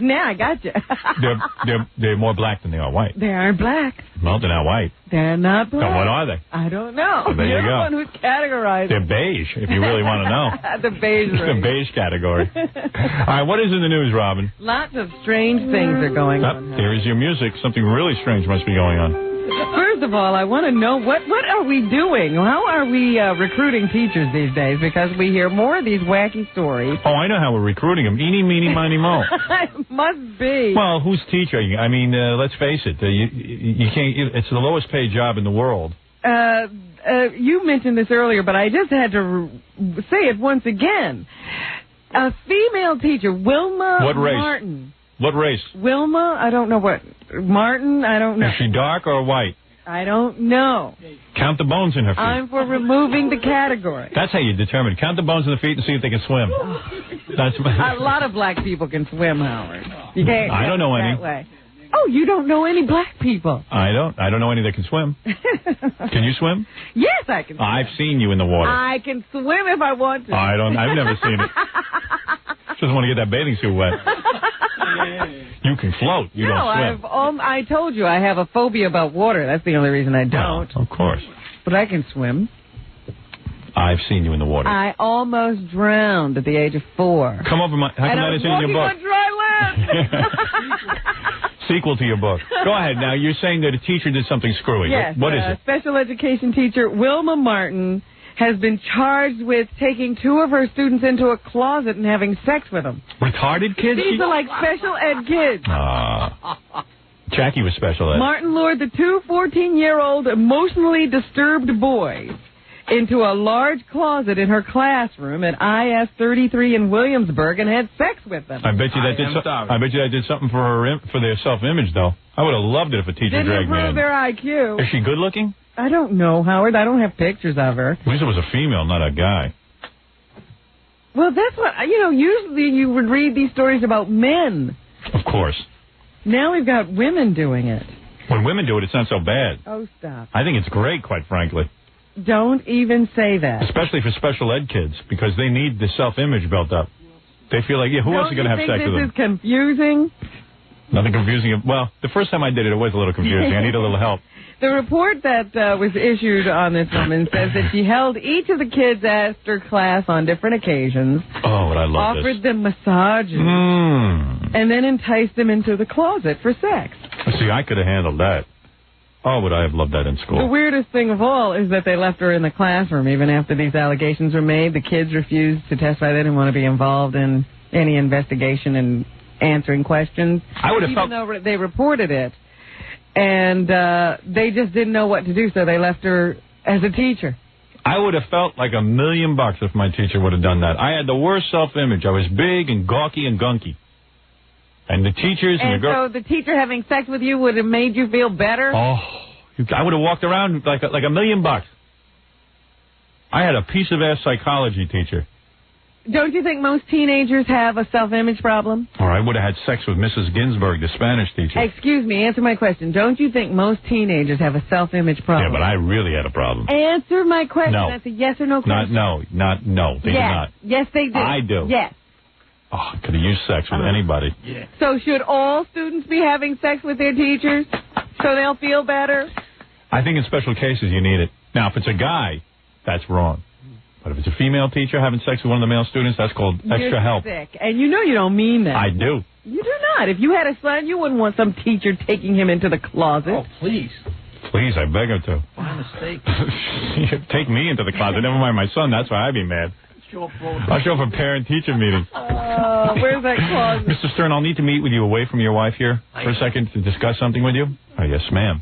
Now I got you. They're more black than they are white. They aren't black. Well, they're not white. They're not black. So what are they? I don't know. So there You're you go. the one who's categorized. They're beige, if you really want to know. The beige race. The beige category. All right, what is in the news, Robin? Lots of strange things are going on. Here is your music. Something really strange must be going on. First of all, I want to know, what are we doing? How are we recruiting teachers these days? Because we hear more of these wacky stories. Oh, I know how we're recruiting them. Eeny, meeny, miny, mo. It must be. Well, who's teacher? I mean, let's face it. You can't. It's the lowest paid job in the world. You mentioned this earlier, but I just had to say it once again. A female teacher, Wilma Martin. What race? Wilma, I don't know what. Martin, I don't know. Is she dark or white? I don't know. Count the bones in her feet. I'm for removing the category. That's how you determine. Count the bones in the feet and see if they can swim. That's a lot of black people can swim, Howard. You can't. I don't know any. That way. Oh, you don't know any black people? I don't know any that can swim. Can you swim? Yes, I can swim. I've seen you in the water. I can swim if I want to. I've never seen it. Just want to get that bathing suit wet. You can float. You don't swim. I told you I have a phobia about water. That's the only reason I don't. Well, of course. But I can swim. I've seen you in the water. I almost drowned at the age of 4. Come over my... How come that isn't in your book? On dry land. Sequel to your book. Go ahead now. You're saying that a teacher did something screwy. Yes. What is it? Special education teacher Wilma Martin has been charged with taking 2 of her students into a closet and having sex with them. Retarded kids? These are like special ed kids. Jackie was special ed. Martin lured the 2 14-year-old emotionally disturbed boys into a large closet in her classroom at IS 33 in Williamsburg and had sex with them. I bet you that did something for their self-image, though. I would have loved it if a teacher dragged me in. Didn't improve their IQ. Is she good looking? I don't know, Howard. I don't have pictures of her. At least it was a female, not a guy. Well, that's what, usually you would read these stories about men. Of course. Now we've got women doing it. When women do it, it's not so bad. Oh, stop. I think it's great, quite frankly. Don't even say that. Especially for special ed kids, because they need the self-image built up. They feel like, who else is going to have sex with them? This is confusing? Nothing confusing. Well, the first time I did it, it was a little confusing. I need a little help. The report that was issued on this woman says that she held each of the kids after class on different occasions. Oh, but I love this. Offered them massages. And then enticed them into the closet for sex. See, I could have handled that. Oh, would I have loved that in school. The weirdest thing of all is that they left her in the classroom even after these allegations were made. The kids refused to testify. They didn't want to be involved in any investigation and answering questions. I would have even though they reported it. And they just didn't know what to do, so they left her as a teacher. I would have felt like $1 million if my teacher would have done that. I had the worst self-image. I was big and gawky and gunky. And the teachers and the girls... So the teacher having sex with you would have made you feel better? Oh, I would have walked around like $1 million. I had a piece-of-ass psychology teacher. Don't you think most teenagers have a self-image problem? Or I would have had sex with Mrs. Ginsburg, the Spanish teacher. Excuse me, answer my question. Don't you think most teenagers have a self-image problem? Yeah, but I really had a problem. Answer my question. No. That's a yes or no question. No. They do not. Yes, they do. I do. Yes. Oh, I could have used sex with anybody. Yeah. So should all students be having sex with their teachers so they'll feel better? I think in special cases you need it. Now, if it's a guy, that's wrong. But if it's a female teacher having sex with one of the male students, that's called extra help. You're sick. And you know you don't mean that. I do. You do not. If you had a son, you wouldn't want some teacher taking him into the closet. Oh, please. Please, I beg her to. By mistake. Take me into the closet. Never mind my son. That's why I'd be mad. I'll show up for parent-teacher meeting. Where's that closet? Mr. Stern, I'll need to meet with you away from your wife here for a second to discuss something with you. Oh, yes, ma'am.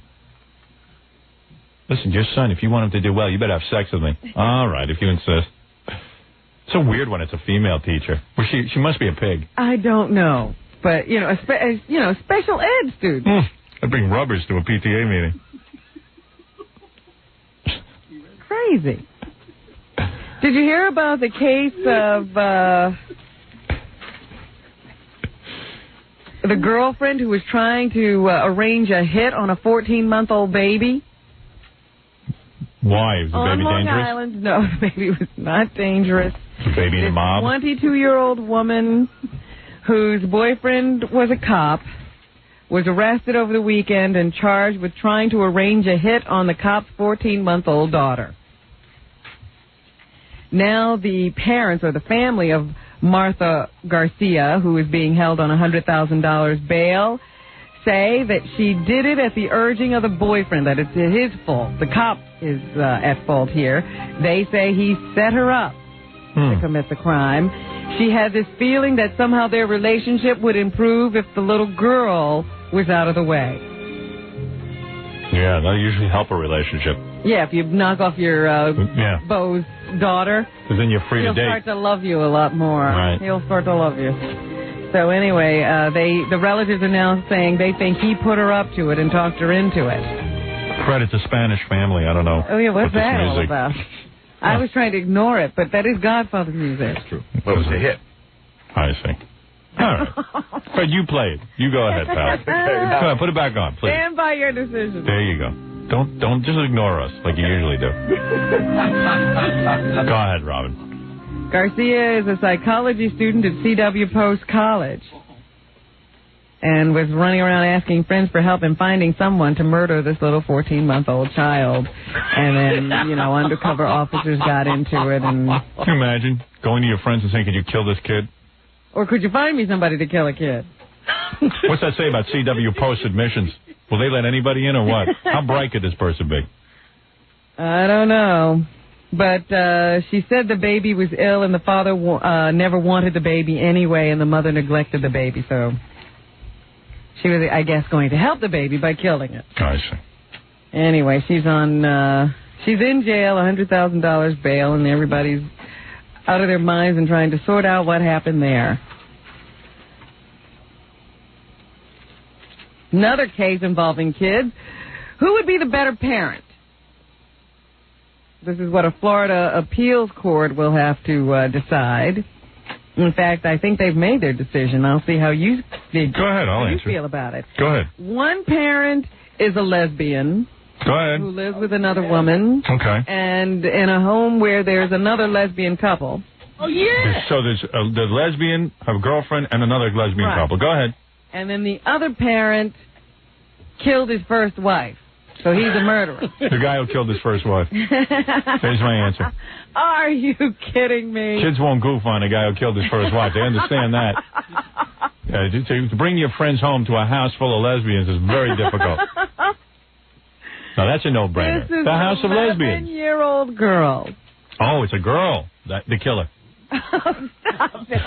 Listen, your son, if you want him to do well, you better have sex with me. All right, if you insist. It's so weird when it's a female teacher. Well, she must be a pig. I don't know. But, special ed students. I bring rubbers to a PTA meeting. Crazy. Did you hear about the case of the girlfriend who was trying to arrange a hit on a 14-month-old baby? Why? Is the baby Long dangerous? Island? No, the baby was not dangerous. The baby in the mob? 22-year-old woman whose boyfriend was a cop, was arrested over the weekend and charged with trying to arrange a hit on the cop's 14-month-old daughter. Now the parents or the family of Martha Garcia, who is being held on $100,000 bail, say that she did it at the urging of the boyfriend, that it's his fault. The cop is at fault here. They say he set her up to commit the crime. She had this feeling that somehow their relationship would improve if the little girl was out of the way. Yeah, that'll usually help a relationship. Yeah, if you knock off your beau's daughter, because then you're free to date. He'll start to love you a lot more. Right. He'll start to love you. So anyway, the relatives are now saying they think he put her up to it and talked her into it. Fred, it's a Spanish family. I don't know. Oh, yeah, what's that all about? I was trying to ignore it, but that is Godfather's music. That's true. Well, it was a hit. I see. All right. Fred, you play it. You go ahead, pal. Come on, put it back on, please. Stand by your decision. There you go. Don't just ignore us like you usually do. Go ahead, Robin. Garcia is a psychology student at C.W. Post College and was running around asking friends for help in finding someone to murder this little 14-month-old child. And then, undercover officers got into it. And can you imagine going to your friends and saying, could you kill this kid? Or could you find me somebody to kill a kid? What's that say about C.W. Post admissions? Will they let anybody in or what? How bright could this person be? I don't know. But she said the baby was ill and the father never wanted the baby anyway, and the mother neglected the baby. So she was, I guess, going to help the baby by killing it. I see. Anyway, she's in jail, $100,000 bail, and everybody's out of their minds and trying to sort out what happened there. Another case involving kids. Who would be the better parent? This is what a Florida appeals court will have to decide. In fact, I think they've made their decision. I'll see how you feel about it. Go ahead. One parent is a lesbian. Go ahead. Who lives with another woman. Okay. And in a home where there's another lesbian couple. Oh, yeah. So there's the lesbian, her girlfriend, and another lesbian couple. Go ahead. And then the other parent killed his first wife. So he's a murderer. The guy who killed his first wife. There's my answer. Are you kidding me? Kids won't goof on a guy who killed his first wife. They understand that. To bring your friends home to a house full of lesbians is very difficult. Now, that's a no-brainer. This is the house of lesbians. 11-year-old girl. Oh, it's a girl. The killer. Stop it.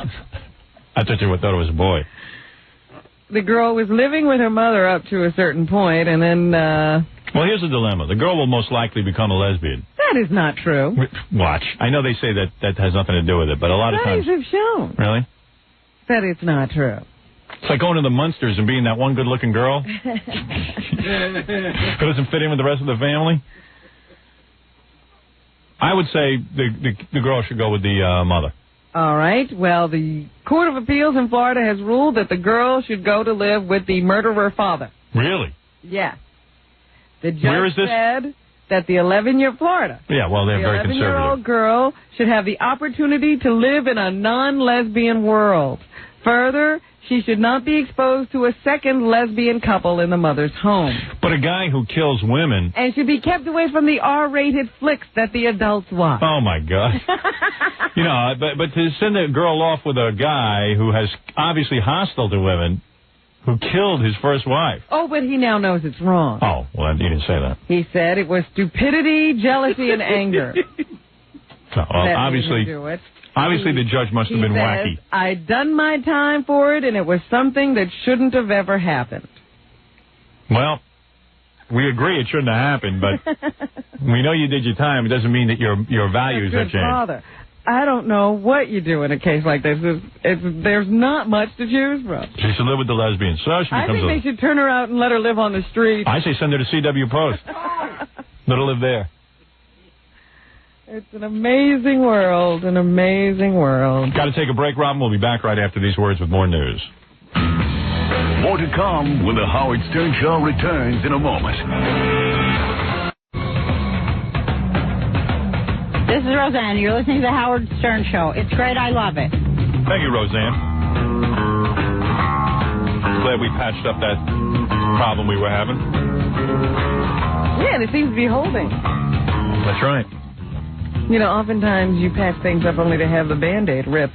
I thought you thought it was a boy. The girl was living with her mother up to a certain point, and then... Well, here's the dilemma. The girl will most likely become a lesbian. That is not true. Watch. I know they say that has nothing to do with it, but a lot of times... Studies have shown. Really? That it's not true. It's like going to the Munsters and being that one good-looking girl who doesn't fit in with the rest of the family. I would say the girl should go with the mother. All right. Well, the Court of Appeals in Florida has ruled that the girl should go to live with the murderer father. Really? Yeah. The judge Where is this? said that the 11-year Florida. Yeah, well, they're very conservative. The 11-year-old girl should have the opportunity to live in a non-lesbian world. Further, she should not be exposed to a second lesbian couple in the mother's home. But a guy who kills women... And should be kept away from the R-rated flicks that the adults watch. Oh, my God. But to send a girl off with a guy who has obviously hostile to women, who killed his first wife. Oh, but he now knows it's wrong. Oh, well, he didn't say that. He said it was stupidity, jealousy, and anger. So, obviously the judge must have been wacky. I'd done my time for it, and it was something that shouldn't have ever happened. Well, we agree it shouldn't have happened, but we know you did your time. It doesn't mean that your values have changed. Father, I don't know what you do in a case like this. There's not much to choose from. She should live with the lesbians. So she I think they should turn her out and let her live on the street. I say send her to C.W. Post. Let her live there. It's an amazing world, an amazing world. Got to take a break, Robin. We'll be back right after these words with more news. More to come when the Howard Stern Show returns in a moment. This is Roseanne. You're listening to the Howard Stern Show. It's great. I love it. Thank you, Roseanne. glad we patched up that problem we were having. Yeah, and it seems to be holding. That's right. You know, oftentimes you patch things up only to have the Band-Aid rip.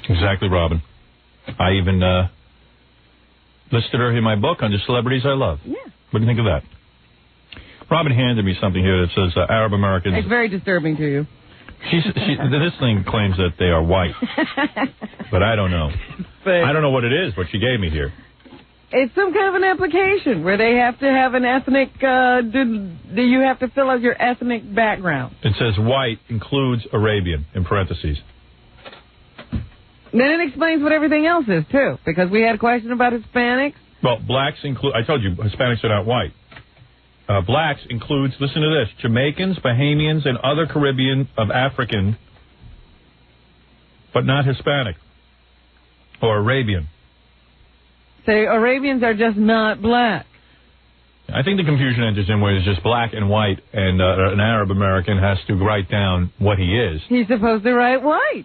Exactly, Robin. I even listed her in my book under celebrities I love. Yeah. What do you think of that? Robin handed me something here that says Arab Americans. It's very disturbing to you. This thing claims that they are white, but I don't know. But I don't know what it is, what she gave me here. it's some kind of an application where they have to have an ethnic, do you have to fill out your ethnic background? It says white includes Arabian, in parentheses. Then it explains what everything else is, too, because we had a question about Hispanics. Well, blacks include, I told you, Hispanics are not white. Blacks includes, listen to this, Jamaicans, Bahamians, and other Caribbean of African, but not Hispanic or Arabian. Say Arabians are just not black. I think the confusion enters in where it's just black and white, and an Arab American has to write down what he is. He's supposed to write white.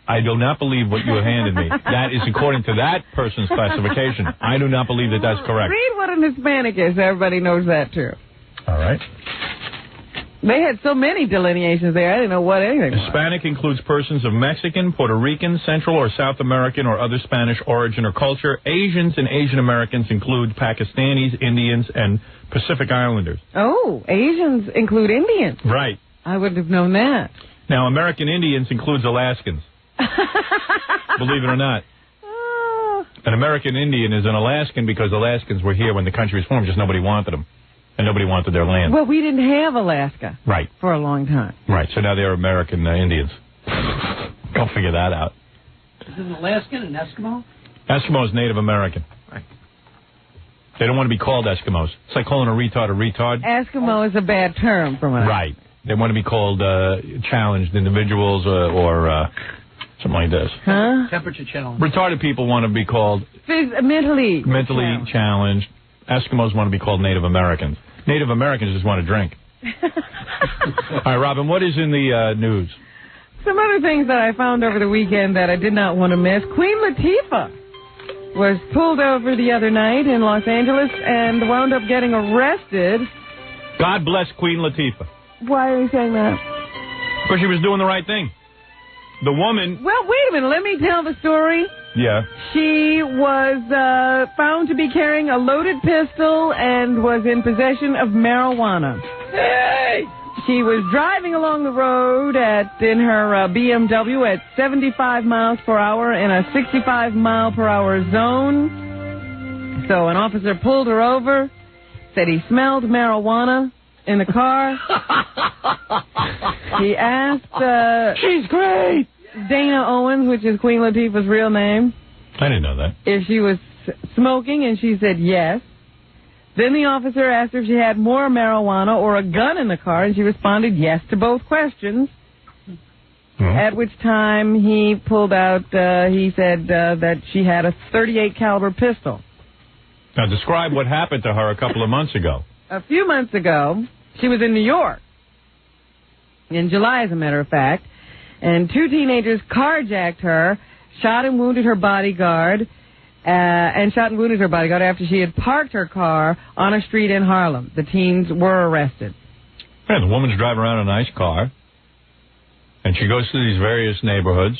I do not believe what you handed me. That is according to that person's classification. I do not believe that that's correct. Read what an Hispanic is. Everybody knows that, too. All right. They had so many delineations there, I didn't know what anything was. Hispanic includes persons of Mexican, Puerto Rican, Central or South American or other Spanish origin or culture. Asians and Asian Americans include Pakistanis, Indians, and Pacific Islanders. Oh, Asians include Indians. Right. I wouldn't have known that. Now, American Indians includes Alaskans. Believe it or not. An American Indian is an Alaskan because Alaskans were here when the country was formed, just nobody wanted them. And nobody wanted their land. Well, we didn't have Alaska. Right. For a long time. Right, so now they're American Indians. Go figure that out. Is an Alaskan an Eskimo? Eskimo is Native American. Right. They don't want to be called Eskimos. It's like calling a retard. Eskimo is a bad term for us. Right. They want to be called challenged individuals or something like this. Huh? Temperature challenge. Retarded people want to be called mentally challenged. Eskimos want to be called Native Americans. Native Americans just want to drink. All right, Robin, what is in the news? Some other things that I found over the weekend that I did not want to miss. Queen Latifah was pulled over the other night in Los Angeles and wound up getting arrested. God bless Queen Latifah. Why are you saying that? Because she was doing the right thing. The woman... Well, wait a minute. Let me tell the story. Yeah. She was found to be carrying a loaded pistol and was in possession of marijuana. Hey! She was driving along the road in her BMW at 75 miles per hour in a 65 mile per hour zone. So an officer pulled her over, said he smelled marijuana in the car. He asked... She's great! Dana Owens, which is Queen Latifah's real name. I didn't know that. If she was smoking, and she said yes. Then the officer asked her if she had more marijuana or a gun in the car, and she responded yes to both questions. At which time he pulled out, he said that she had a .38 caliber pistol. Now describe what happened to her a couple of months ago. A few months ago, she was in New York. In July, as a matter of fact. And two teenagers carjacked her, shot and wounded her bodyguard, after she had parked her car on a street in Harlem. The teens were arrested. Yeah, the woman's driving around in a nice car, and she goes through these various neighborhoods,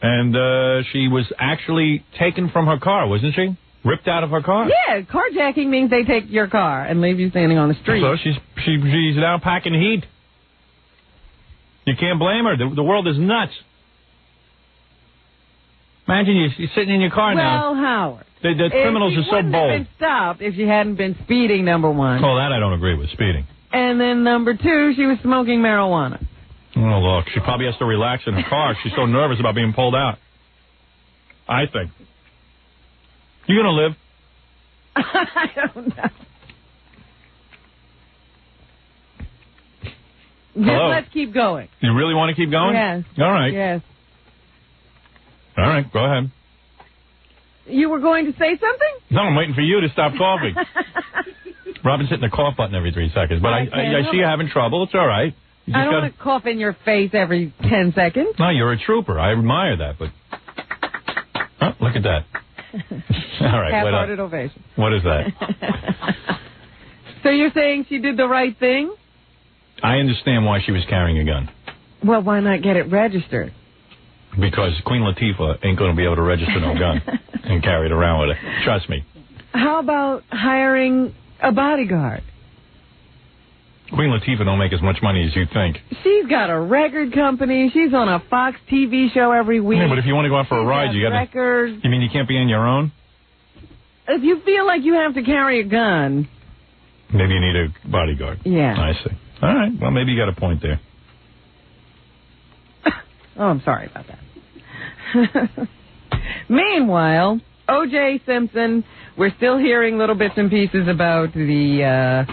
and she was actually taken from her car, wasn't she? Ripped out of her car. Yeah, carjacking means they take your car and leave you standing on the street. So she's now packing heat. You can't blame her. The world is nuts. Imagine you're sitting in your car now. Well, Howard. The criminals are so bold. She wouldn't have been stopped if she hadn't been speeding, number one. Oh, that I don't agree with, speeding. And then number two, she was smoking marijuana. Oh, look, she probably has to relax in her car. She's so nervous about being pulled out. I think. You going to live? I don't know. Hello? Let's keep going. You really want to keep going? Yes. All right. Yes. All right, go ahead. You were going to say something? No, I'm waiting for you to stop coughing. Robin's hitting the cough button every 3 seconds, but I see you having trouble. It's all right. I don't want to cough in your face every 10 seconds. No, you're a trooper. I admire that, but... Oh, look at that. All right. Half-hearted ovation. What is that? So you're saying she did the right thing? I understand why she was carrying a gun. Well, why not get it registered? Because Queen Latifah ain't going to be able to register no gun and carry it around with her. Trust me. How about hiring a bodyguard? Queen Latifah don't make as much money as you think. She's got a record company. She's on a Fox TV show every week. Yeah, but if you want to go out for a ride, you got records. You mean you can't be on your own? If you feel like you have to carry a gun, maybe you need a bodyguard. Yeah. I see. All right. Well, maybe you got a point there. Oh, I'm sorry about that. Meanwhile, O.J. Simpson, we're still hearing little bits and pieces about the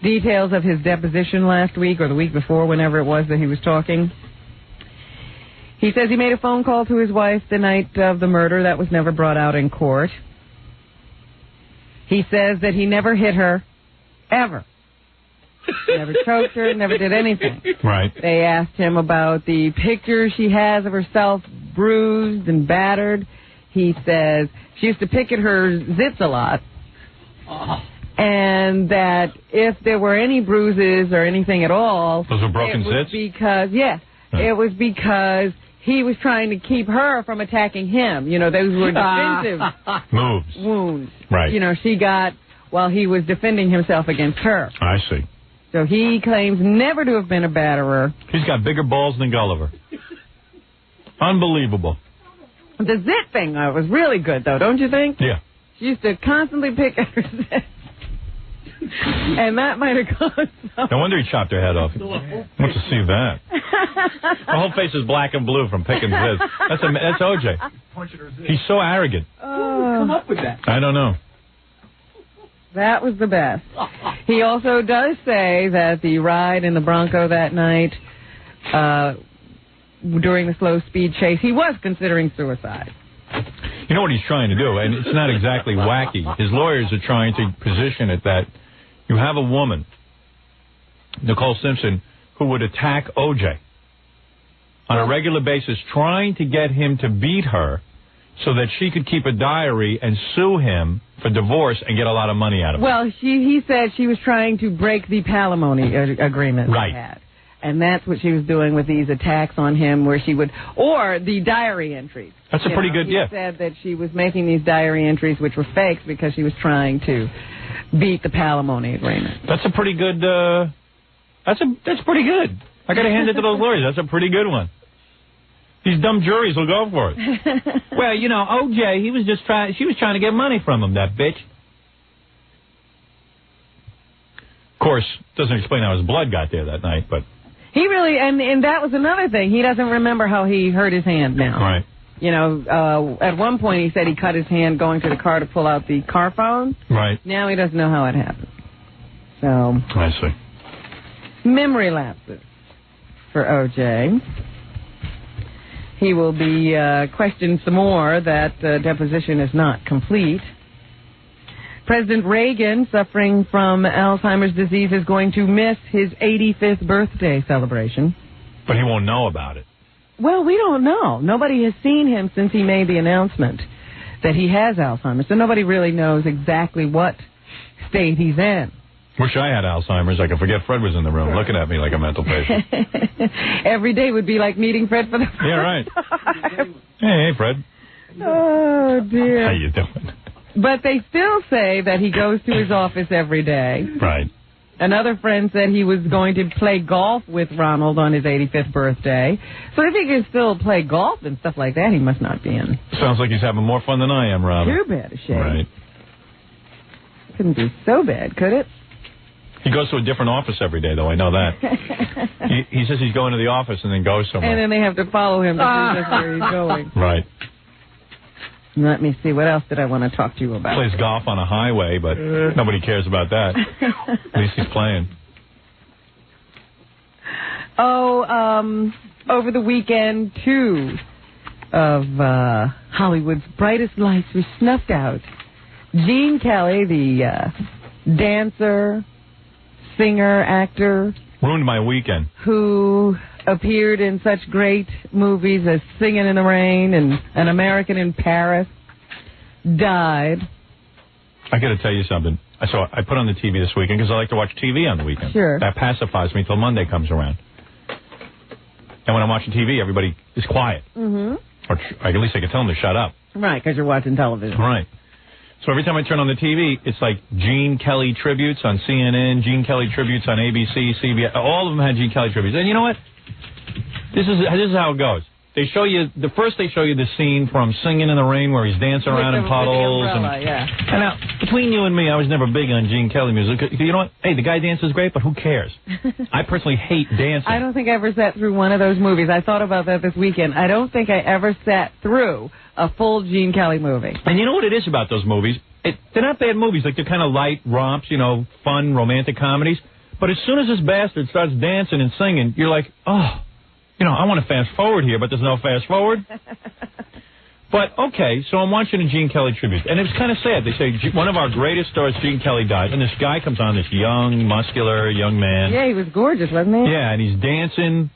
details of his deposition last week or the week before, whenever it was that he was talking. He says he made a phone call to his wife the night of the murder. That was never brought out in court. He says that he never hit her, ever. Never choked her, never did anything. Right. They asked him about the picture she has of herself bruised and battered. He says she used to pick at her zits a lot. And that if there were any bruises or anything at all... Those were broken zits? It was because he was trying to keep her from attacking him. You know, those were defensive wounds. Right. You know, she got while he was defending himself against her. I see. So he claims never to have been a batterer. He's got bigger balls than Gulliver. Unbelievable. The zit thing was really good, though, don't you think? Yeah. She used to constantly pick at her zit. And that might have caused some... No wonder he chopped her head off. I want to see that. Her whole face is black and blue from picking zits. That's O.J. He's so arrogant. Who would come up with that? I don't know. That was the best. He also does say that the ride in the Bronco that night, during the slow speed chase, he was considering suicide. You know what he's trying to do, and it's not exactly wacky. His lawyers are trying to position it that you have a woman, Nicole Simpson, who would attack O.J. on a regular basis, trying to get him to beat her so that she could keep a diary and sue him for divorce and get a lot of money out of it. Well, he said she was trying to break the palimony agreement right. they had. And that's what she was doing with these attacks on him, where she would, or the diary entries. That's a pretty good, He said that she was making these diary entries, which were fakes, because she was trying to beat the palimony agreement. That's a pretty good, that's pretty good. I got to hand it to those lawyers. That's a pretty good one. These dumb juries will go for it. Well, you know, O.J., she was trying to get money from him, that bitch. Of course, doesn't explain how his blood got there that night, but... He really, and that was another thing. He doesn't remember how he hurt his hand now. Right. You know, at one point he said he cut his hand going to the car to pull out the car phone. Right. Now he doesn't know how it happened. So... I see. Memory lapses for O.J. He will be questioned some more. That deposition is not complete. President Reagan, suffering from Alzheimer's disease, is going to miss his 85th birthday celebration. But he won't know about it. Well, we don't know. Nobody has seen him since he made the announcement that he has Alzheimer's, so nobody really knows exactly what state he's in. Wish I had Alzheimer's. I could forget Fred was in the room looking at me like a mental patient. Every day would be like meeting Fred for the first time. Hey, Fred. Oh, dear. How you doing? But they still say that he goes to his office every day. Right. Another friend said he was going to play golf with Ronald on his 85th birthday. So if he can still play golf and stuff like that, he must not be in. Sounds like he's having more fun than I am, Robin. Too bad a shame. Right. Couldn't be so bad, could it? He goes to a different office every day, though. I know that. he says he's going to the office and then goes somewhere. And then they have to follow him to see where he's going. Right. Let me see. What else did I want to talk to you about? Plays golf on a highway, but nobody cares about that. At least he's playing. Over the weekend, 2 of Hollywood's brightest lights were snuffed out. Gene Kelly, the dancer, singer, actor. Ruined my weekend. Who appeared in such great movies as Singing in the Rain and An American in Paris. died. I got to tell you something. I put on the TV this weekend because I like to watch TV on the weekend. Sure. That pacifies me till Monday comes around. And when I'm watching TV, everybody is quiet. Mm-hmm. Or at least I can tell them to shut up. Right, because you're watching television. Right. So every time I turn on the TV, it's like Gene Kelly tributes on CNN, Gene Kelly tributes on ABC, CBS. All of them had Gene Kelly tributes. And you know what? This is how it goes. They show you they show you the scene from Singing in the Rain where he's dancing around in puddles. With the umbrella, and now, between you and me, I was never big on Gene Kelly music. You know what? Hey, the guy dances great, but who cares? I personally hate dancing. I don't think I ever sat through one of those movies. I thought about that this weekend. I don't think I ever sat through a full Gene Kelly movie. And you know what it is about those movies? They're not bad movies. Like, they're kind of light romps, fun, romantic comedies. But as soon as this bastard starts dancing and singing, you're like, oh... I want to fast forward here, but there's no fast forward. But, okay, so I'm watching a Gene Kelly tribute. And it's kind of sad. They say one of our greatest stars, Gene Kelly, died. And this guy comes on, this young, muscular, young man. Yeah, he was gorgeous, wasn't he? Yeah, and he's dancing,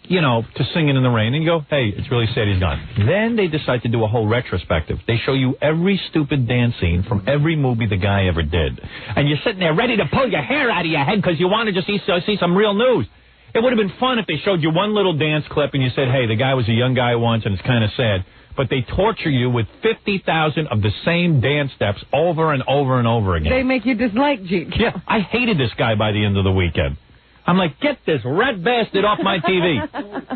to Singing in the Rain. And you go, hey, it's really sad he's gone. Then they decide to do a whole retrospective. They show you every stupid dance scene from every movie the guy ever did. And you're sitting there ready to pull your hair out of your head because you want to just see some real news. It would have been fun if they showed you one little dance clip and you said, hey, the guy was a young guy once and it's kind of sad. But they torture you with 50,000 of the same dance steps over and over and over again. They make you dislike Gene Kelly. Yeah, I hated this guy by the end of the weekend. I'm like, get this rat bastard off my TV.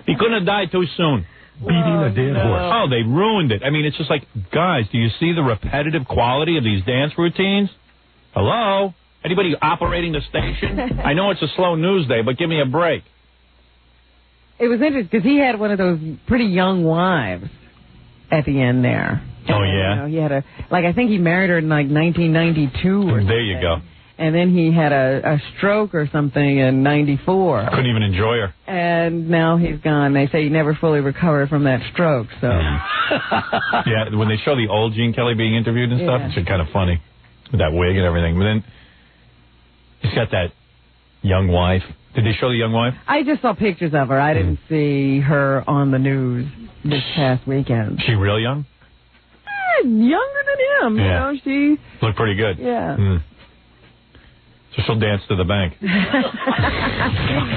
He couldn't have died too soon. Beating a dead horse. Oh, they ruined it. I mean, it's just like, guys, do you see the repetitive quality of these dance routines? Hello? Anybody operating the station? I know it's a slow news day, but give me a break. It was interesting because he had one of those pretty young wives at the end there. Oh, yeah? He had I think he married her in like 1992 or something. There you go. And then he had a stroke or something in 94. Couldn't even enjoy her. And now he's gone. They say he never fully recovered from that stroke, so. Yeah, when they show the old Gene Kelly being interviewed and stuff, it's kind of funny with that wig and everything. But then he's got that young wife. Did they show the young wife? I just saw pictures of her. I didn't see her on the news this past weekend. She real young? Younger than him. Yeah. She looked pretty good. Yeah. So she'll dance to the bank. She's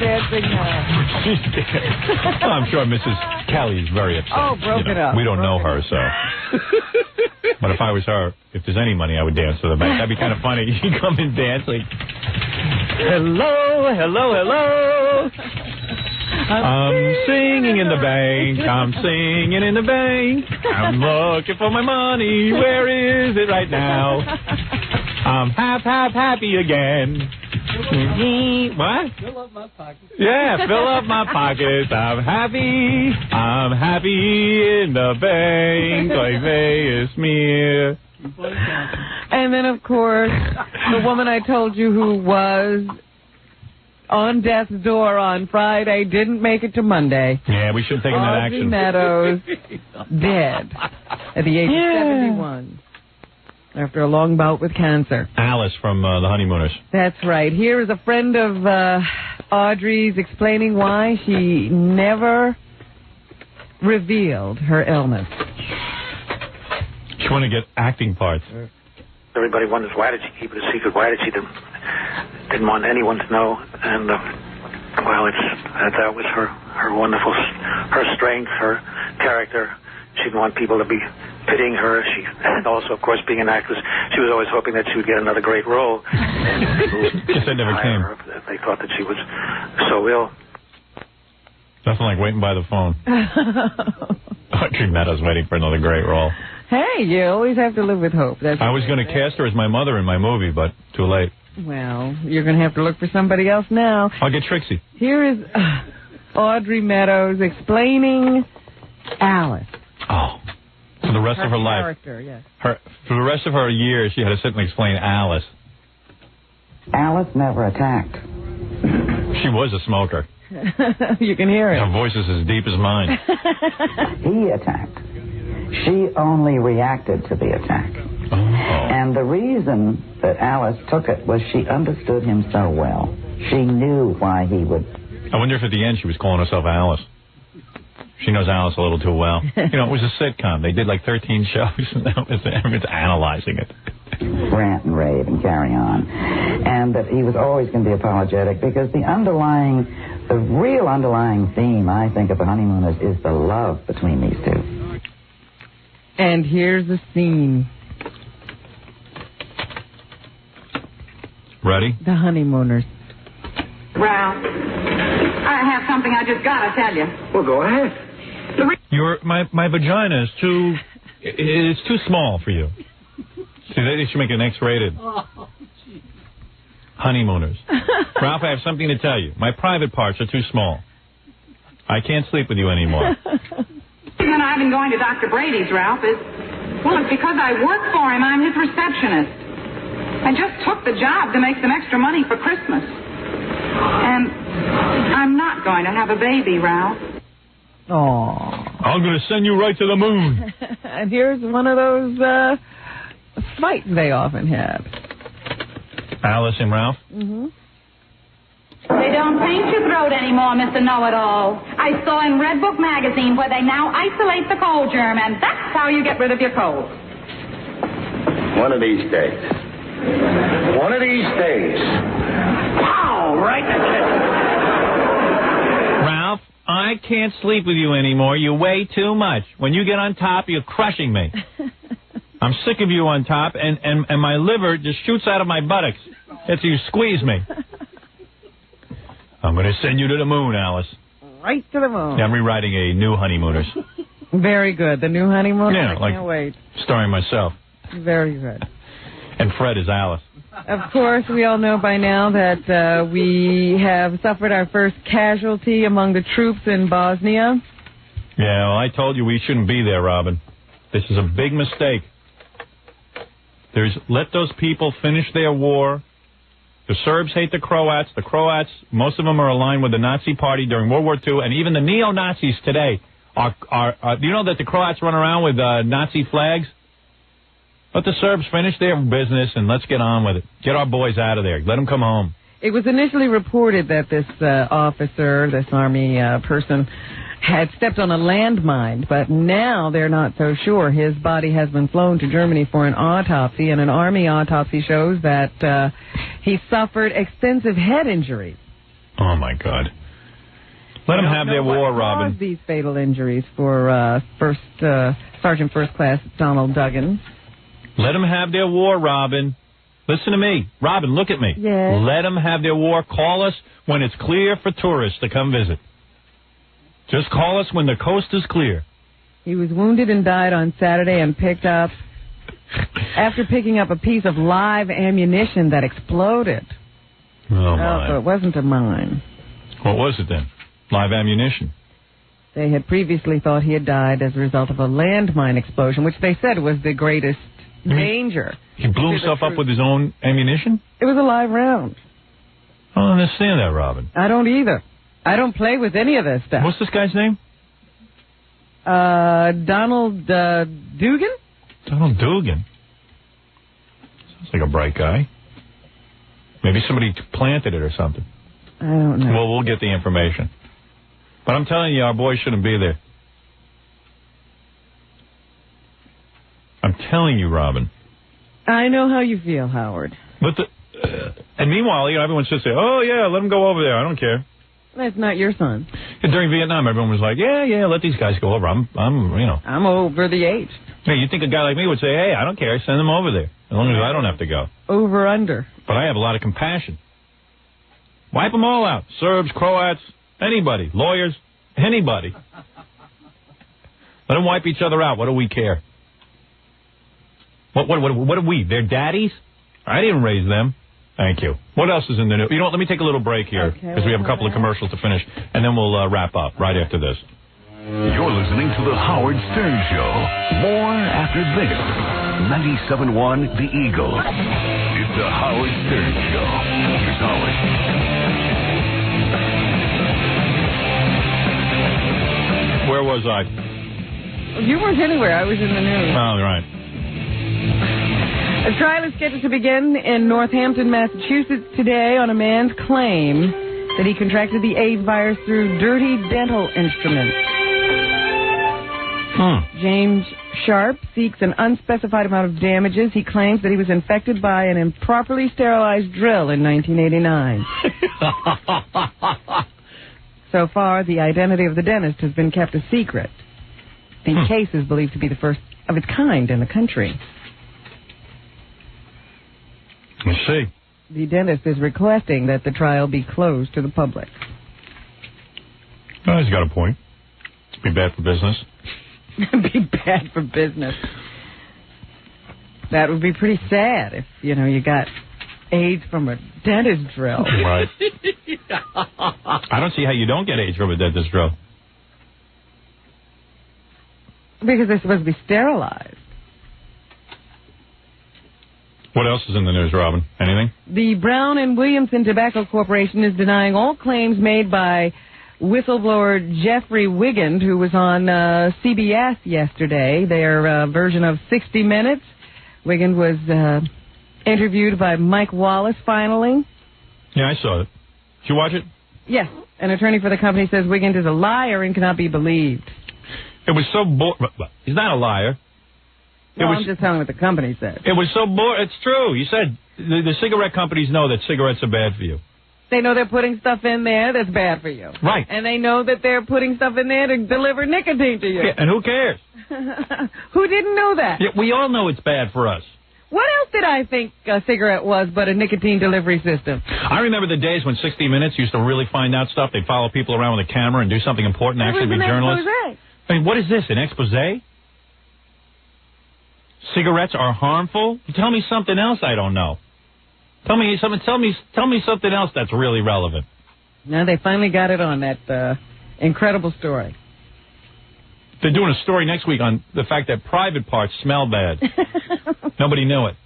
dancing now. Well, I'm sure Mrs. Kelly is very upset. Oh, broke it up. We don't know her, so. But if I was her, if there's any money, I would dance to the bank. That'd be kind of funny. You come and dance like, hello, hello, hello. I'm singing in the bank. I'm singing in the bank. I'm looking for my money. Where is it right now? I'm happy again. What? Fill up my pockets. Yeah, fill up my pockets. I'm happy in the bank, like Vegas smear. And then, of course, the woman I told you who was on death's door on Friday didn't make it to Monday. Yeah, we should have taken that action. Meadows, dead at the age of 71. After a long bout with cancer. Alice from the Honeymooners. That's right. Here is a friend of Audrey's explaining why she never revealed her illness. She wanted to get acting parts. Everybody wonders, why did she keep it a secret? Why did she didn't want anyone to know? And, well, that was her wonderful, her strength, her character. She didn't want people to be pitying her. And also, of course, being an actress, she was always hoping that she would get another great role. Guess that never came. They thought that she was so ill. Nothing like waiting by the phone. Audrey Meadows waiting for another great role. Hey, you always have to live with hope. I was going to cast her as my mother in my movie, but too late. Well, you're going to have to look for somebody else now. I'll get Trixie. Here is Audrey Meadows explaining Alice. Oh. For the rest of her life. Yes. For the rest of her years, she had to sit and explain Alice. Alice never attacked. She was a smoker. You can hear it. Her voice is as deep as mine. He attacked. She only reacted to the attack. Oh. And the reason that Alice took it was she understood him so well. She knew why he would. I wonder if at the end she was calling herself Alice. She knows Alice a little too well. You know, it was a sitcom. They did like 13 shows, and everyone's analyzing it. Rant and rave and carry on. And that he was always going to be apologetic because the real underlying theme, I think, of the Honeymooners is the love between these two. And here's the scene. Ready? The Honeymooners. Ralph, I have something I just got to tell you. Well, go ahead. My vagina is too small for you. See, they should make an X-rated. Honeymooners. Ralph, I have something to tell you. My private parts are too small. I can't sleep with you anymore. The reason I've been going to Dr. Brady's, Ralph, it's because I work for him. I'm his receptionist. I just took the job to make some extra money for Christmas. And I'm not going to have a baby, Ralph. Aww. I'm going to send you right to the moon. And here's one of those fights they often have. Alice and Ralph? Mm-hmm. They don't paint your throat anymore, Mr. Know-It-All. I saw in Red Book magazine where they now isolate the cold germ, and that's how you get rid of your cold. One of these days. One of these days. Wow, right in the chest. Ralph, I can't sleep with you anymore. You weigh too much. When you get on top, you're crushing me. I'm sick of you on top, and my liver just shoots out of my buttocks. It's you squeeze me. I'm going to send you to the moon, Alice. Right to the moon. Yeah, I'm rewriting a new Honeymooners. Very good. The new Honeymooners? Yeah, I can't wait. Starring myself. Very good. And Fred is Alice. Of course, we all know by now that we have suffered our first casualty among the troops in Bosnia. Yeah, well, I told you we shouldn't be there, Robin. This is a big mistake. Let those people finish their war. The Serbs hate the Croats. The Croats, most of them are aligned with the Nazi Party during World War II, and even the neo-Nazis today are do you know that the Croats run around with Nazi flags? Let the Serbs finish their business, and let's get on with it. Get our boys out of there. Let them come home. It was initially reported that this officer, this Army person, had stepped on a landmine, but now they're not so sure. His body has been flown to Germany for an autopsy, and an Army autopsy shows that he suffered extensive head injuries. Oh, my God. Let them have their war, Robin. What caused these fatal injuries for Sergeant First Class Donald Duggan? Let them have their war, Robin. Listen to me. Robin, look at me. Yes. Let them have their war. Call us when it's clear for tourists to come visit. Just call us when the coast is clear. He was wounded and died on Saturday and after picking up a piece of live ammunition that exploded. Oh, my. So it wasn't a mine. What was it then? Live ammunition. They had previously thought he had died as a result of a landmine explosion, which they said was the greatest danger. He blew himself up with his own ammunition? It was a live round. I don't understand that, Robin. I don't either. I don't play with any of this stuff. What's this guy's name? Donald Dugan? Donald Dugan? Sounds like a bright guy. Maybe somebody planted it or something. I don't know. Well, we'll get the information. But I'm telling you, our boys shouldn't be there. I'm telling you, Robin. I know how you feel, Howard. But and meanwhile, everyone should say, "Oh yeah, let them go over there. I don't care." That's not your son. And during Vietnam, everyone was like, "Yeah, let these guys go over. I'm I'm over the age." Hey, you think a guy like me would say, "Hey, I don't care. Send them over there, as long as I don't have to go." Over under. But I have a lot of compassion. Wipe them all out. Serbs, Croats, anybody, lawyers, anybody. Let them wipe each other out. What do we care? What are we? Their daddies? I didn't raise them. Thank you. What else is in the news? You know what? Let me take a little break here because we have a couple of commercials to finich, and then we'll wrap up right after this. You're listening to The Howard Stern Show. More after this. 97.1 The Eagle. It's The Howard Stern Show. Here's Howard. Where was I? You weren't anywhere. I was in the news. Oh, right. A trial is scheduled to begin in Northampton, Massachusetts today on a man's claim that he contracted the AIDS virus through dirty dental instruments. James Sharp seeks an unspecified amount of damages. He claims that he was infected by an improperly sterilized drill in 1989. So far, the identity of the dentist has been kept a secret. The case is believed to be the first of its kind in the country. Let's see. The dentist is requesting that the trial be closed to the public. Oh, he's got a point. It'd be bad for business. Be bad for business. That would be pretty sad if, you got AIDS from a dentist drill. Right. I don't see how you don't get AIDS from a dentist drill. Because they're supposed to be sterilized. What else is in the news, Robin? Anything? The Brown and Williamson Tobacco Corporation is denying all claims made by whistleblower Jeffrey Wiggins, who was on CBS yesterday, their version of 60 Minutes. Wiggins was interviewed by Mike Wallace, finally. Yeah, I saw it. Did you watch it? Yes. An attorney for the company says Wiggins is a liar and cannot be believed. It was so boring. He's not a liar. I'm just telling what the company said. It was so boring. It's true. You said the cigarette companies know that cigarettes are bad for you. They know they're putting stuff in there that's bad for you. Right. And they know that they're putting stuff in there to deliver nicotine to you. Yeah, and who cares? Who didn't know that? Yeah, we all know it's bad for us. What else did I think a cigarette was but a nicotine delivery system? I remember the days when 60 Minutes used to really find out stuff. They'd follow people around with a camera and do something important, actually be journalists. Expose. I mean, what is this, an expose? Cigarettes are harmful? Tell me something else I don't know. Tell me something else that's really relevant. Now they finally got it on that incredible story. They're doing a story next week on the fact that private parts smell bad. Nobody knew it.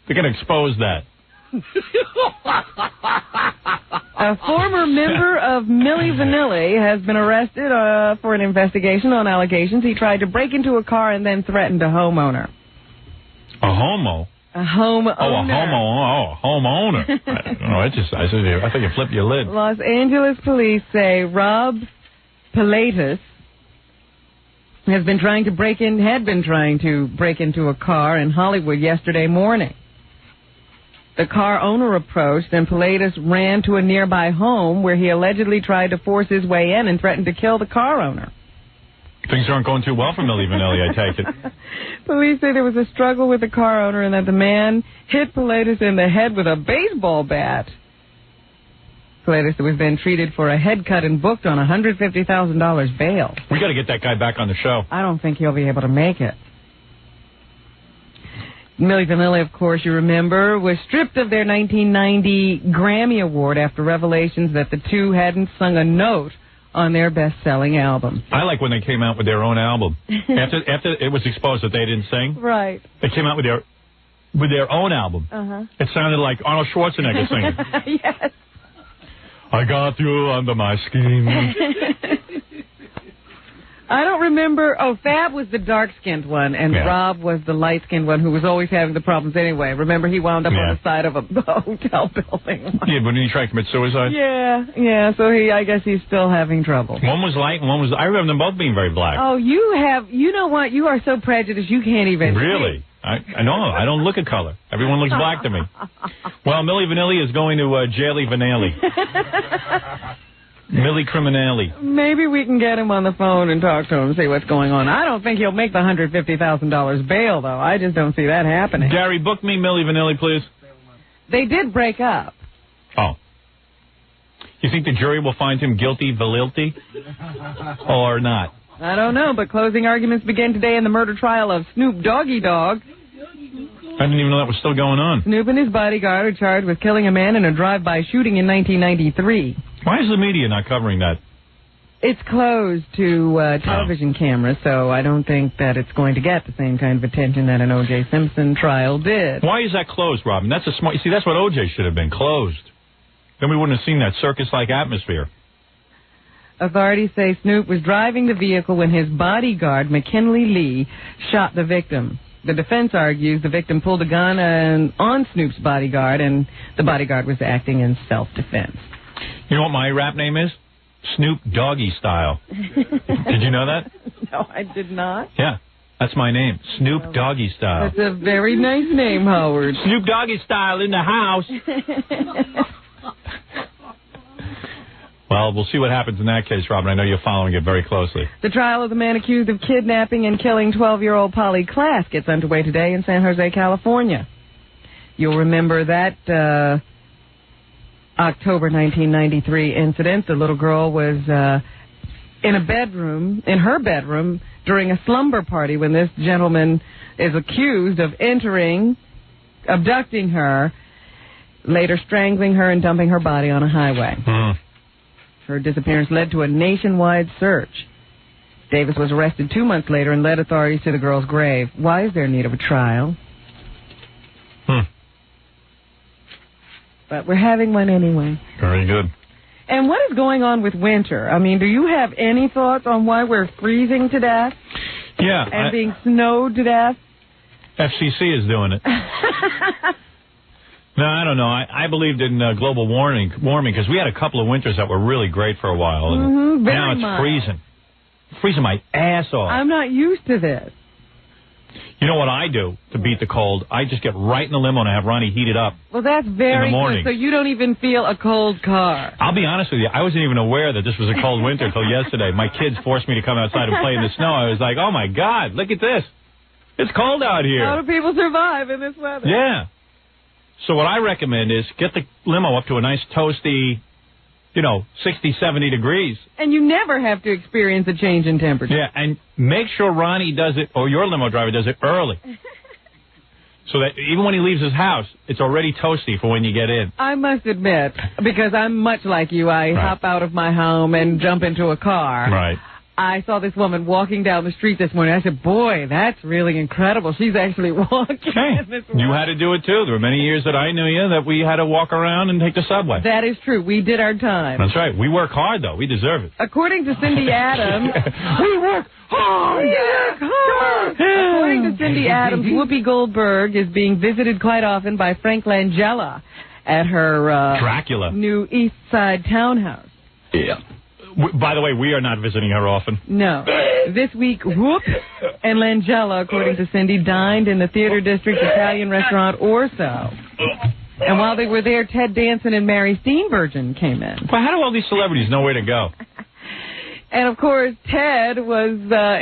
They're going to expose that. A former member of Milli Vanilli has been arrested for an investigation on allegations he tried to break into a car and then threatened a homeowner. A homo? A homeowner. Oh, a homeowner. I don't know. I think you flip your lid. Los Angeles police say Rob Pilatus had been trying to break into a car in Hollywood yesterday morning. The car owner approached, and Pilatus ran to a nearby home where he allegedly tried to force his way in and threatened to kill the car owner. Things aren't going too well for Milli Vanilli, I take it. Police say there was a struggle with the car owner and that the man hit Pilatus in the head with a baseball bat. Pilatus was then treated for a head cut and booked on $150,000 bail. We got to get that guy back on the show. I don't think he'll be able to make it. Milli Vanilli, of course, you remember, was stripped of their 1990 Grammy Award after revelations that the two hadn't sung a note on their best-selling album. I like when they came out with their own album. After it was exposed that they didn't sing. Right. They came out with their own album. Uh-huh. It sounded like Arnold Schwarzenegger singing. Yes. I got you under my skin. I don't remember. Oh, Fab was the dark-skinned one, and Rob was the light-skinned one who was always having the problems anyway. Remember, he wound up on the side of a hotel building. Yeah, but did he try to commit suicide? Yeah, so I guess he's still having trouble. One was light and one was... I remember them both being very black. Oh, you know what? You are so prejudiced, you can't even... Really? I know. I don't look at color. Everyone looks black to me. Well, Milli Vanilli is going to Jaily Vanelli. Milli Criminelli. Maybe we can get him on the phone and talk to him and see what's going on. I don't think he'll make the $150,000 bail, though. I just don't see that happening. Gary, book me Milli Vanilli, please. They did break up. Oh. You think the jury will find him guilty, valilty, or not? I don't know, but closing arguments began today in the murder trial of Snoop Doggy Dogg. I didn't even know that was still going on. Snoop and his bodyguard are charged with killing a man in a drive-by shooting in 1993. Why is the media not covering that? It's closed to television cameras, so I don't think that it's going to get the same kind of attention that an O.J. Simpson trial did. Why is that closed, Robin? That's a smart... You see, that's what O.J. should have been, closed. Then we wouldn't have seen that circus-like atmosphere. Authorities say Snoop was driving the vehicle when his bodyguard, McKinley Lee, shot the victim. The defense argues the victim pulled a gun on Snoop's bodyguard, and the bodyguard was acting in self-defense. You know what my rap name is? Snoop Doggy Style. Did you know that? No, I did not. Yeah, that's my name, Snoop Doggy Style. That's a very nice name, Howard. Snoop Doggy Style in the house. Well, we'll see what happens in that case, Robin. I know you're following it very closely. The trial of the man accused of kidnapping and killing 12-year-old Polly Klaas gets underway today in San Jose, California. You'll remember that October 1993 incident. The little girl was in her bedroom, during a slumber party when this gentleman is accused of abducting her, later strangling her and dumping her body on a highway. Her disappearance led to a nationwide search. Davis was arrested 2 months later and led authorities to the girl's grave. Why is there need of a trial? But we're having one anyway. Very good. And what is going on with winter? I mean, do you have any thoughts on why we're freezing to death? Yeah. And being snowed to death? FCC is doing it. No, I don't know. I believed in global warming because we had a couple of winters that were really great for a while. And now it's freezing. Freezing my ass off. I'm not used to this. You know what I do to beat the cold? I just get right in the limo and I have Ronnie heat it up. Well, that's very good. So you don't even feel a cold car. I'll be honest with you. I wasn't even aware that this was a cold winter until yesterday. My kids forced me to come outside and play in the snow. I was like, oh, my God, look at this. It's cold out here. How do people survive in this weather? Yeah. So what I recommend is get the limo up to a nice toasty, 60, 70 degrees. And you never have to experience a change in temperature. Yeah, and make sure Ronnie does it, or your limo driver does it early. So that even when he leaves his house, it's already toasty for when you get in. I must admit, because I'm much like you, I hop out of my home and jump into a car. Right. I saw this woman walking down the street this morning. I said, boy, that's really incredible. She's actually walking in this way. You had to do it, too. There were many years that I knew you that we had to walk around and take the subway. That is true. We did our time. That's right. We work hard, though. We deserve it. According to Cindy Adams... We work hard! We work hard! According to Cindy Adams, Whoopi Goldberg is being visited quite often by Frank Langella at her Dracula new East Side townhouse. Yeah. By the way, we are not visiting her often. No. This week, Whoop and Langella, according to Cindy, dined in the Theater District Italian restaurant Orso. And while they were there, Ted Danson and Mary Steenburgen came in. Well, how do all these celebrities know where to go? And, of course, Ted was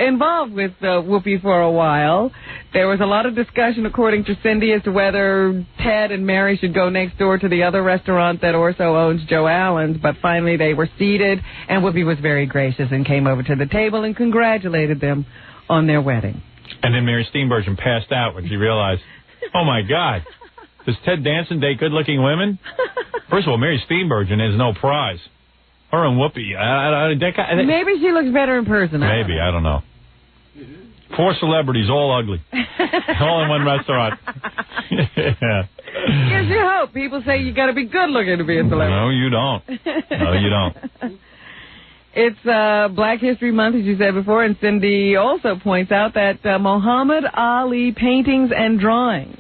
involved with Whoopi for a while. There was a lot of discussion, according to Cindy, as to whether Ted and Mary should go next door to the other restaurant that Orso owns, Joe Allen's. But finally they were seated, and Whoopi was very gracious and came over to the table and congratulated them on their wedding. And then Mary Steenburgen passed out when she realized, oh, my God, does Ted Danson date good-looking women? First of all, Mary Steenburgen is no prize. Her and Whoopi. Maybe she looks better in person. Maybe. I don't know. 4 celebrities, all ugly. All in one restaurant. Yeah. Gives you hope. People say you got to be good looking to be a celebrity. No, you don't. No, you don't. It's Black History Month, as you said before, and Cindy also points out that Muhammad Ali paintings and drawings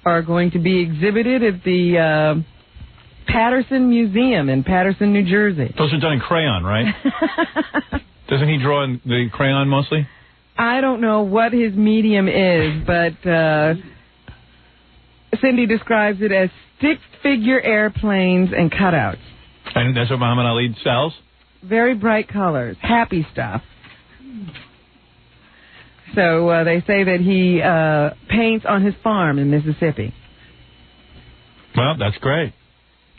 are going to be exhibited at the Patterson Museum in Patterson, New Jersey. Those are done in crayon, right? Doesn't he draw in the crayon mostly? I don't know what his medium is, but Cindy describes it as stick-figure airplanes and cutouts. And that's what Muhammad Ali sells? Very bright colors. Happy stuff. So they say that he paints on his farm in Mississippi. Well, that's great.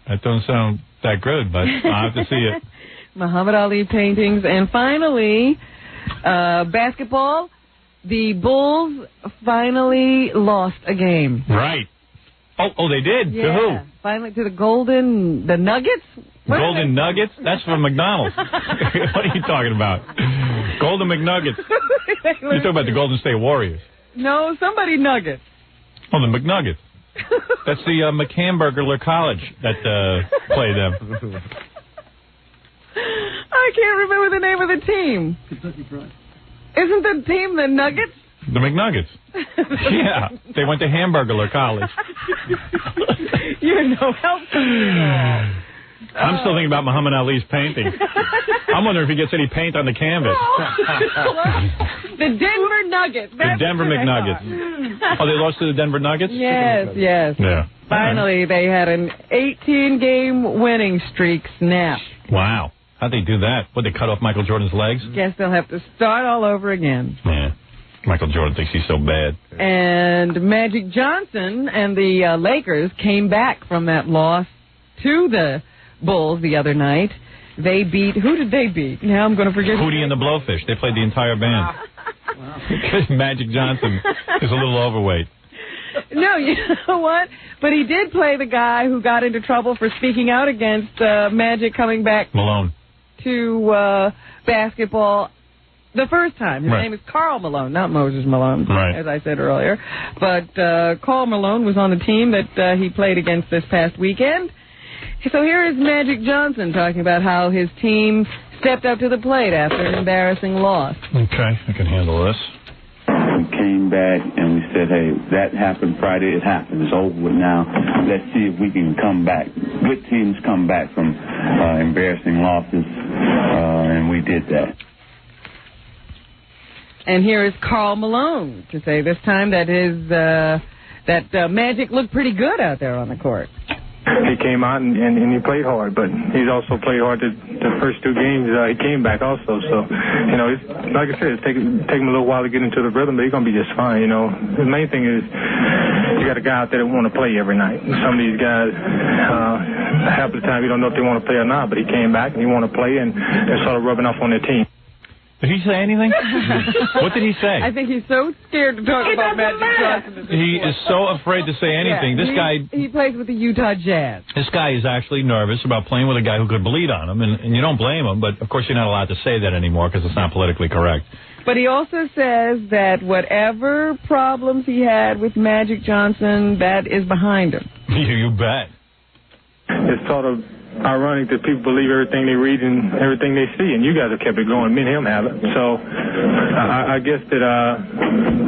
That doesn't sound that good, but I'll have to see it. Muhammad Ali paintings. And finally, basketball. The Bulls finally lost a game. Right. Oh, they did? Yeah. To who? Finally to the Nuggets? Golden Nuggets? That's from McDonald's. What are you talking about? Golden McNuggets. You're talking about the Golden State Warriors. No, somebody Nuggets. Oh, the McNuggets. That's the McHamburger College that play them. I can't remember the name of the team. Kentucky Fried. Isn't the team the Nuggets? The McNuggets. Yeah, they went to Hamburger College. You're no help to me at all. I'm still thinking about Muhammad Ali's painting. I'm wondering if he gets any paint on the canvas. The Denver Nuggets. The Denver McNuggets. Oh, they lost to the Denver Nuggets? Yes. Yeah. Finally, they had an 18-game winning streak snap. Wow. How'd they do that? Would they cut off Michael Jordan's legs? Guess they'll have to start all over again. Yeah. Michael Jordan thinks he's so bad. And Magic Johnson and the Lakers came back from that loss to the Bulls the other night. They beat... Who did they beat? Now I'm going to forget. Hootie and the Blowfish. They played the entire band. Because Magic Johnson is a little overweight. No, you know what? But he did play the guy who got into trouble for speaking out against Magic coming back Malone to basketball the first time. His name is Karl Malone, not Moses Malone, as I said earlier. But Karl Malone was on the team that he played against this past weekend. So here is Magic Johnson talking about how his team stepped up to the plate after an embarrassing loss. Okay, I can handle this. We came back and we said, hey, that happened Friday. It happened. It's over with now. Let's see if we can come back. Good teams come back from embarrassing losses, and we did that. And here is Karl Malone to say this time that his Magic looked pretty good out there on the court. He came out and he played hard, but he's also played hard the first two games. He came back also, so you know, it's, like I said, it's take him a little while to get into the rhythm, but he's gonna be just fine. You know, the main thing is you got a guy out there that want to play every night. Some of these guys, half the time you don't know if they want to play or not, but he came back and he want to play, and they're sort of rubbing off on their team. Did he say anything? What did he say? I think he's so scared to talk about Magic Johnson. He is so afraid to say anything. Yeah, he plays with the Utah Jazz. This guy is actually nervous about playing with a guy who could bleed on him, and you don't blame him, but of course you're not allowed to say that anymore because it's not politically correct. But he also says that whatever problems he had with Magic Johnson, that is behind him. You bet. It's sort of ironic that people believe everything they read and everything they see, and you guys have kept it going. Me and him haven't. So I guess that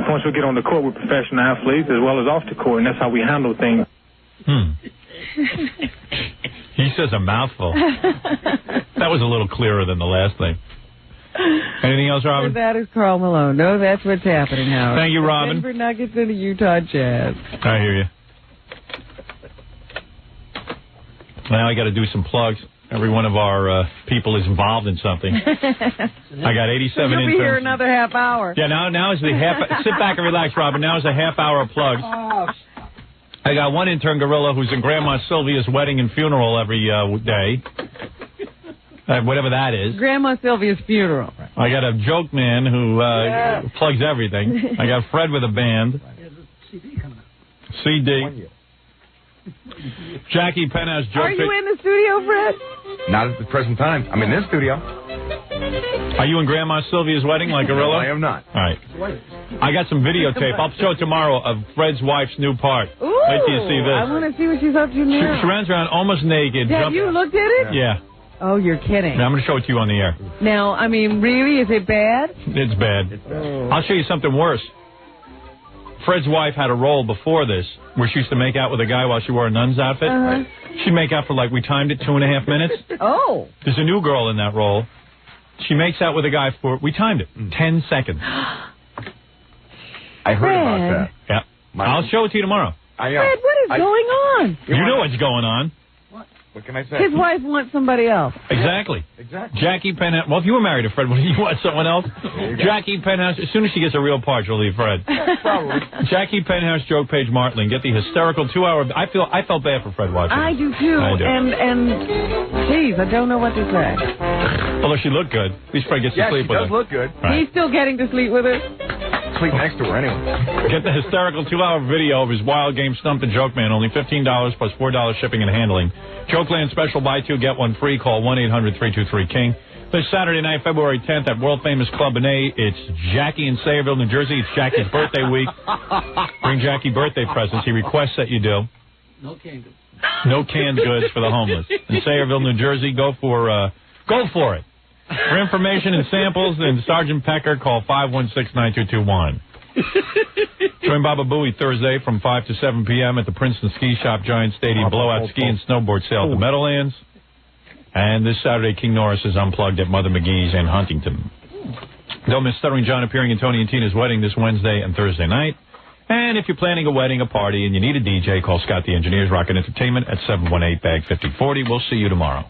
once we get on the court, we're professional athletes as well as off the court, and that's how we handle things. He says a mouthful. That was a little clearer than the last thing. Anything else, Robin? That is Karl Malone. No, that's what's happening now. Thank you, Robin. Denver Nuggets and the Utah Jazz. I hear you. Now I got to do some plugs. Every one of our people is involved in something. I got 87 You'll interns. be here another half hour. Yeah, now is the half. Sit back and relax, Robin. Now is a half hour of plugs. I got one intern gorilla who's in Grandma Sylvia's wedding and funeral every day. Whatever that is. Grandma Sylvia's funeral. I got a joke man who plugs everything. I got Fred with a band. CD. Jackie Penthouse joke. Are you in the studio, Fred? Not at the present time. I'm in this studio. Are you in Grandma Sylvia's wedding like Gorilla? No, I am not. All right. I got some videotape. I'll show it tomorrow of Fred's wife's new part. Ooh, wait till you see this. I want to see what she's up to now. She runs around almost naked. Have you looked at it? Yeah. Oh, you're kidding. Now, I'm going to show it to you on the air. Now, I mean, really? Is it bad? It's bad. I'll show you something worse. Fred's wife had a role before this where she used to make out with a guy while she wore a nun's outfit. She'd make out for we timed it 2.5 minutes. Oh. There's a new girl in that role. She makes out with a guy we timed it, 10 seconds. I heard about that. Yeah. I'll show it to you tomorrow. Fred, what is going on? You know what's going on. What can I say? His wife wants somebody else. Exactly. Jackie Penthouse. Well, if you were married to Fred, would you want someone else? Jackie Penthouse. As soon as she gets a real part, she'll leave Fred. Probably. Jackie Penthouse joke page Martling. Get the hysterical 2-hour. I felt bad for Fred watching. I do too. I do. And geez, I don't know what to say. Although she looked good. At least Fred gets to sleep with her. She does look good. Right. He's still getting to sleep with her. Sleep next to her anyway. Get the hysterical 2-hour video of his wild game Stump the Joke Man. Only $15 plus $4 shipping and handling. Jokeland special, buy two, get one free. Call 1-800-323-KING. This Saturday night, February 10th, at world-famous Club Benet, it's Jackie in Sayreville, New Jersey. It's Jackie's birthday week. Bring Jackie birthday presents. He requests that you do. No canned goods. No canned goods for the homeless. In Sayreville, New Jersey, go for it. For information and samples and Sergeant Pecker, call 516-9221. Join Baba Booey Thursday from 5 to 7 p.m. at the Princeton Ski Shop Giant Stadium Blowout Ski and Snowboard Sale at the Meadowlands. And this Saturday, King Norris is Unplugged at Mother McGee's in Huntington. Don't miss Stuttering John appearing in Tony and Tina's wedding this Wednesday and Thursday night. And if you're planning a wedding, a party, and you need a DJ, call Scott the Engineer's Rocket Entertainment at 718-BAG-5040. We'll see you tomorrow.